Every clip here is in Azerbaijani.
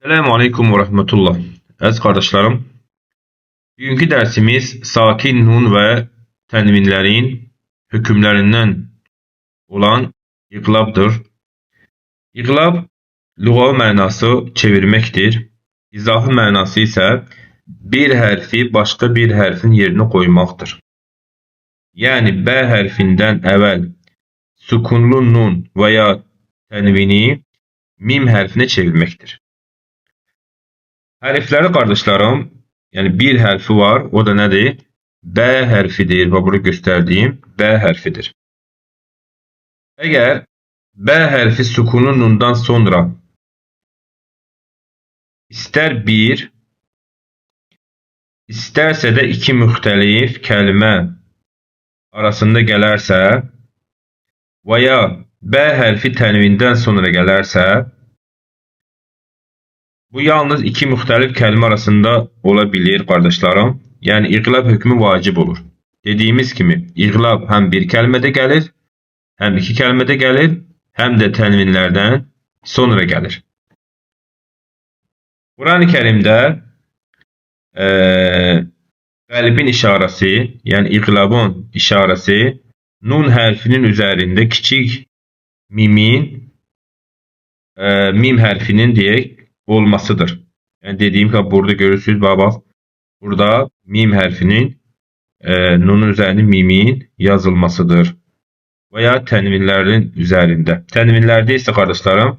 Selamun Aleyküm ve Rahmetullah. Əziz qardaşlarım, bugünkü dərsimiz sakin nun və tənvinlərin hökmlərindən olan iqlabdır. İqlab lüğavi mənası çevirməkdir. İzafi mənası isə bir hərfi başqa bir hərfin yerinə qoymaqdır. Yəni, B hərfindən əvvəl sükunlu nun və ya tənvini mim hərfinə çevirməkdir. Hərfləri qardaşlarım, yəni bir hərfi var, o da nədir? B hərfidir və burada göstərdiyim B hərfidir. Əgər B hərfi sükunlu nundan sonra istər bir, istərsə də iki müxtəlif kəlmə arasında gələrsə və ya B hərfi tənvindən sonra gələrsə, bu yalnız iki müxtəlif kəlmə arasında ola bilir qardaşlarım. Yəni iqlab hökmü vacib olur. Dediyimiz kimi iqlab həm bir kəlmədə gəlir, həm iki kəlmədə gəlir, həm də tənvinlərdən sonra gəlir. Quran-ı Kərimdə qəlbin işarəsi, yəni iqlabın işarəsi nun hərfinin üzərində kiçik mimin mim hərfinin deyək olmasıdır. Yəni dediyim ki, burada görürsünüz, bax, burada mim hərfinin nunun üzərində mimin yazılmasıdır. Və ya tənvinlərin üzərində. Tənvinlərdə isə qardaşlarım,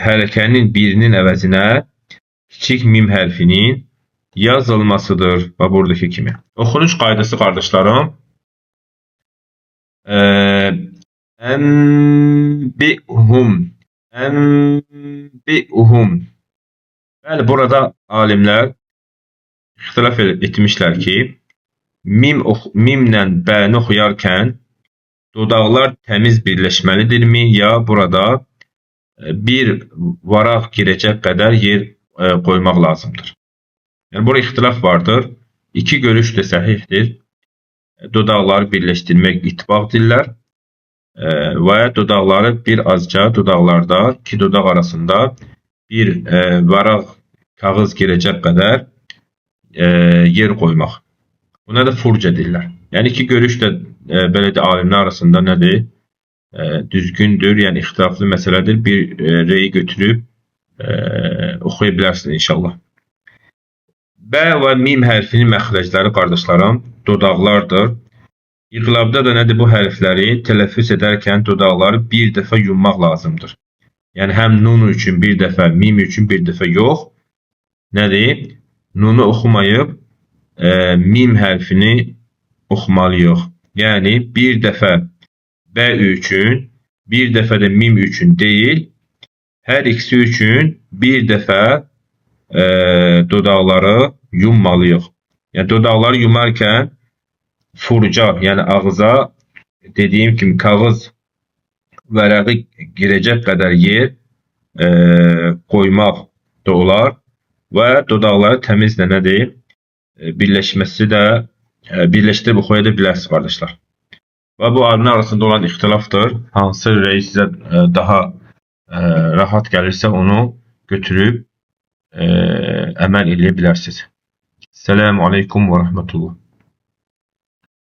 hərəkənin birinin əvəzinə kiçik mim hərfinin yazılmasıdır. Və buradakı kimi. Oxunuş qaydası qardaşlarım, Ənbi'hum. Bəli, burada alimlər ixtilaf etmişlər ki, mimlə bəni oxuyarkən dodaqlar təmiz birləşməlidirmi, ya burada bir varaq girəcək qədər yer qoymaq lazımdır. Yəni, burada ixtilaf vardır. İki görüş də səhihdir. Dodaqları birləşdirmək itbaq deyirlər. Və dodaqları bir azca dodaqlarda, iki dodaq arasında bir varaq kağız girəcək qədər yer qoymaq. Buna da furca deyirlər. Yəni iki görüş də belə də alimlər arasında nədir? Düzgündür, yəni ixtilaflı məsələdir. Bir reyi götürüb oxuya bilərsiniz inşallah. B və mim hərfinin məxrəcləri qardaşlarım dodaqlardır. İqlabda da nədir? Bu hərfləri tələffüz edərkən dodaqları bir dəfə yummaq lazımdır. Yəni, həm nun üçün bir dəfə, mim üçün bir dəfə yox. Nədir? Nunu oxumayıb, mim hərfini oxumalıyıq. Yəni, bir dəfə B üçün, bir dəfə də mim üçün deyil, hər ikisi üçün bir dəfə dodaqları yummalıyıq. Yəni, dodaqları yumarkən furca, yəni ağza dediyim kimi kağız vərəqi girəcək qədər yer qoymaq da olar və dodaqları təmizlə nədir? Birləşməsi də birləşdirib oxuya da bilərsiniz qardaşlar. Və bu alimlər arasında olan ixtilafdır. Hansı rey sizə daha rahat gəlirsə onu götürüb əməl edə bilərsiniz. Selamun Aleyküm və Rahmetullah.